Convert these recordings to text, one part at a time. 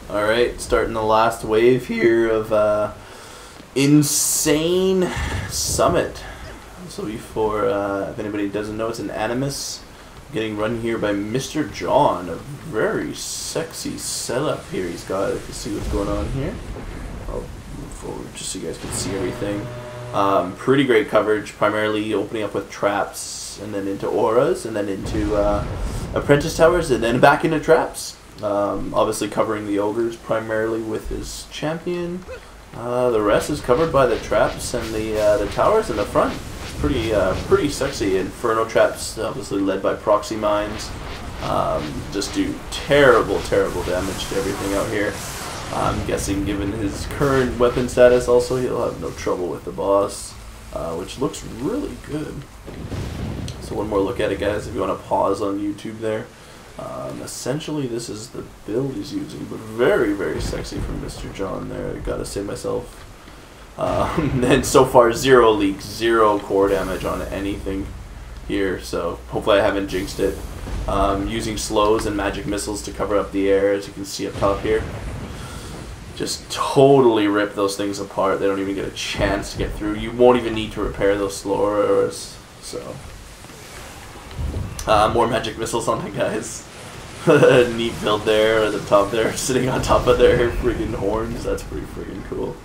Alright, starting the last wave here of Insane Summit. So before, if anybody doesn't know, it's an Animus getting run here by Mr. John. A very sexy setup here he's got. You can see what's going on here. I'll move forward just so you guys can see everything. Pretty great coverage, primarily opening up with traps and then into auras and then into Apprentice towers and then back into traps. Obviously covering the ogres primarily with his champion. The rest is covered by the traps and the towers in the front. Pretty sexy. Inferno traps, obviously led by proxy mines. Just do terrible damage to everything out here. I'm guessing given his current weapon status also he'll have no trouble with the boss, which looks really good. So one more look at it, guys, if you want to pause on YouTube there. Essentially this is the build he's using, but very sexy from Mr. John there, I gotta say myself. And so far 0 leaks, 0 core damage on anything here, so hopefully I haven't jinxed it. Using slows and magic missiles to cover up the air, as you can see up top here. Just totally rip those things apart. They don't even get a chance to get through. You won't even need to repair those slow auras. So more magic missiles on the guys. Neat build there at the top there, sitting on top of their friggin' horns. That's pretty friggin' cool.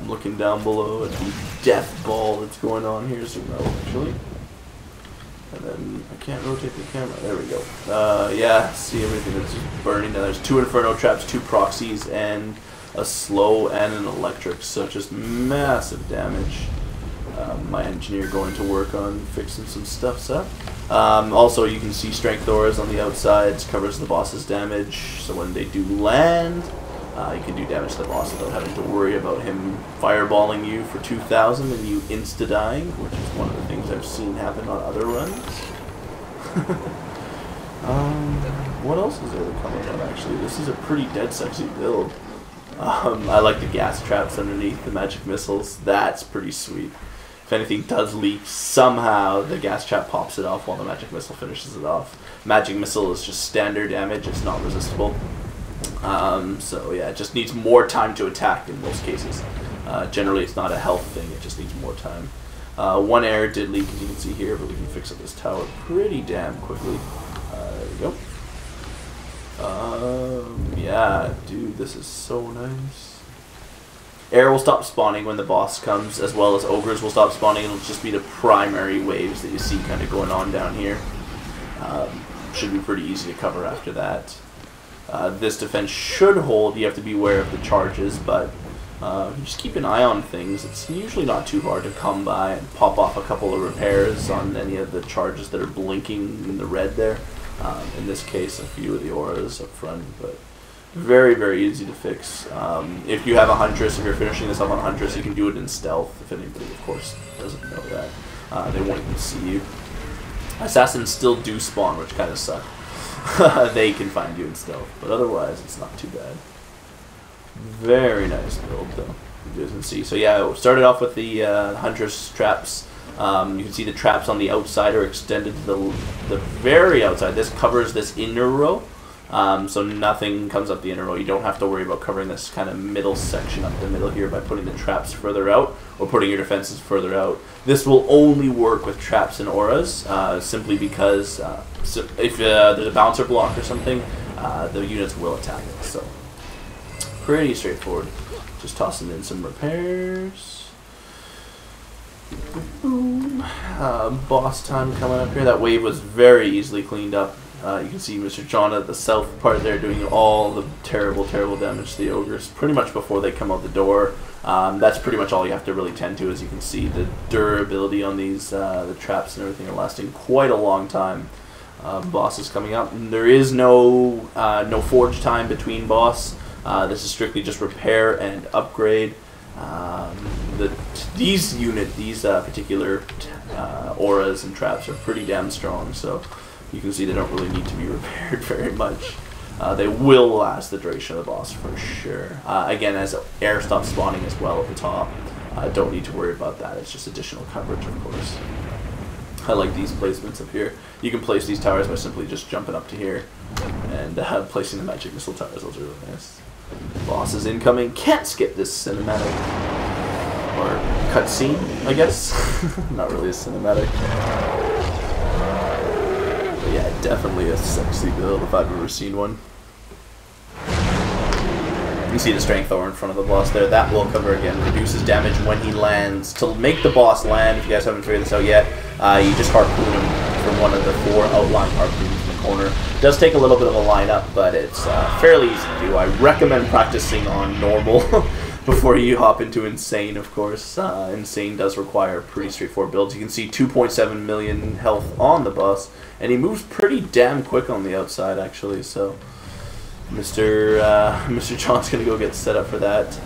Looking down below at the death ball that's going on here. Zoom out actually. And then I can't rotate the camera. There we go. Yeah, see everything that's just burning down. There's 2 inferno traps, 2 proxies, and a slow and an electric. So just massive damage. My engineer going to work on fixing some stuff up. Also, you can see strength auras on the outsides, covers the boss's damage. So when they do land, you can do damage to the boss without having to worry about him fireballing you for 2,000 and you insta-dying, which is one of the things I've seen happen on other runs. What else is there coming up, actually? This is a pretty dead sexy build. I like the gas traps underneath the magic missiles. That's pretty sweet. If anything does leak, somehow the gas trap pops it off while the magic missile finishes it off. Magic missile is just standard damage, it's not resistible. So yeah, it just needs more time to attack in most cases. Generally it's not a health thing, it just needs more time. 1 air did leak, as you can see here, but we can fix up this tower pretty damn quickly. There we go. Yeah, dude, this is so nice. Air will stop spawning when the boss comes, as well as ogres will stop spawning. It'll just be the primary waves that you see kind of going on down here. Should be pretty easy to cover after that. This defense should hold. You have to be aware of the charges, but just keep an eye on things. It's usually not too hard to come by and pop off a couple of repairs on any of the charges that are blinking in the red there. In this case, a few of the auras up front, but very easy to fix. If you have a huntress, if you're finishing this up on huntress, you can do it in stealth. If anybody, of course, doesn't know that, they won't even see you. Assassins still do spawn, which kind of suck. They can find you in stealth, but otherwise it's not too bad. Very nice build though, you guys can see. So yeah, started off with the huntress traps. You can see the traps on the outside are extended to the very outside. This covers this inner row. So nothing comes up the inner row. You don't have to worry about covering this kind of middle section up the middle here by putting the traps further out or putting your defenses further out. This will only work with traps and auras, simply because if there's a bouncer block or something, the units will attack it. So pretty straightforward. Just tossing in some repairs. Boom. Boss time coming up here. That wave was very easily cleaned up. You can see Mr. John at the south part there doing all the terrible damage to the ogres pretty much before they come out the door. That's pretty much all you have to really tend to. As you can see, the durability on these, the traps and everything are lasting quite a long time. Boss is coming up. And there is no forge time between boss. This is strictly just repair and upgrade. These particular auras and traps are pretty damn strong, so you can see they don't really need to be repaired very much. They will last the duration of the boss for sure. Again, as air stops spawning as well at the top, don't need to worry about that. It's just additional coverage, of course. I like these placements up here. You can place these towers by simply just jumping up to here and placing the magic missile towers. Those are really nice. Boss is incoming. Can't skip this cinematic or cutscene, I guess. Not really a cinematic. But yeah, definitely a sexy build if I've ever seen one. You see the strength ore in front of the boss there. That will cover again. Reduces damage when he lands. To make the boss land, if you guys haven't figured this out yet, you just harpoon him from one of the 4 outline harpoons in the corner. It does take a little bit of a lineup, but it's fairly easy to do. I recommend practicing on normal before you hop into insane, of course. Insane does require pretty straightforward builds. You can see 2.7 million health on the boss, and he moves pretty damn quick on the outside, actually, so Mr. John's going to go get set up for that.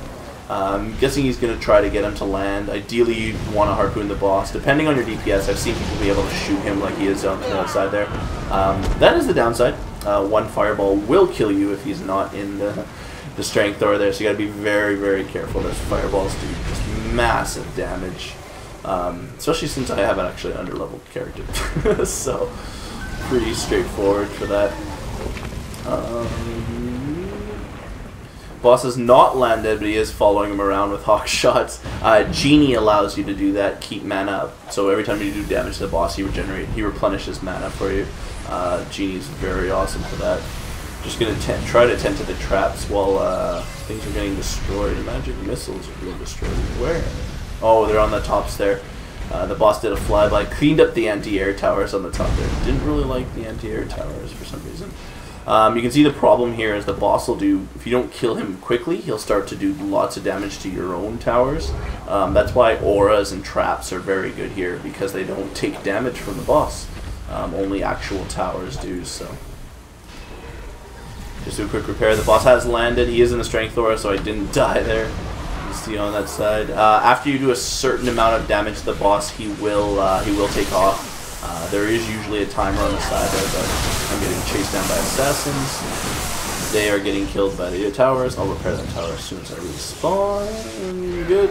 I'm guessing he's going to try to get him to land. Ideally, you want to harpoon the boss. Depending on your DPS, I've seen people be able to shoot him like he is on the outside there. That is the downside. One fireball will kill you if he's not in the strength ore there, so you got to be very, very careful. Those fireballs do just massive damage. Especially since I have an actually under-leveled character. So, pretty straightforward for that. Boss has not landed, but he is following him around with hawk shots. Genie allows you to do that, keep mana up. So every time you do damage to the boss, he replenishes mana for you. Genie's very awesome for that. Just gonna try to tend to the traps while things are getting destroyed. Magic missiles are being destroyed. Where? Oh, they're on the tops there. The boss did a flyby, cleaned up the anti-air towers on the top there. Didn't really like the anti-air towers for some reason. You can see the problem here is the boss will do, if you don't kill him quickly, he'll start to do lots of damage to your own towers. That's why auras and traps are very good here, because they don't take damage from the boss. Only actual towers do, so. Just do a quick repair. The boss has landed. He is in the strength aura, so I didn't die there. You see on that side. After you do a certain amount of damage to the boss, he will take off. There is usually a timer on the side there, but I'm getting chased down by assassins. They are getting killed by the towers. I'll repair that tower as soon as I respawn. Good.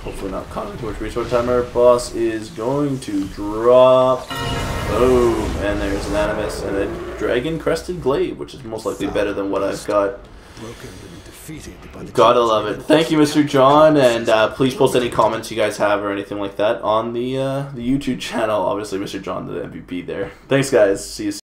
Hopefully not causing too much resource timer. Boss is going to drop. Boom. And there's an animus and a dragon-crested glaive, which is most likely better than what I've got. Gotta love it. Thank you, Mr. John, and please post any comments you guys have or anything like that on the YouTube channel. Obviously, Mr. John, the MVP there. Thanks, guys. See you soon.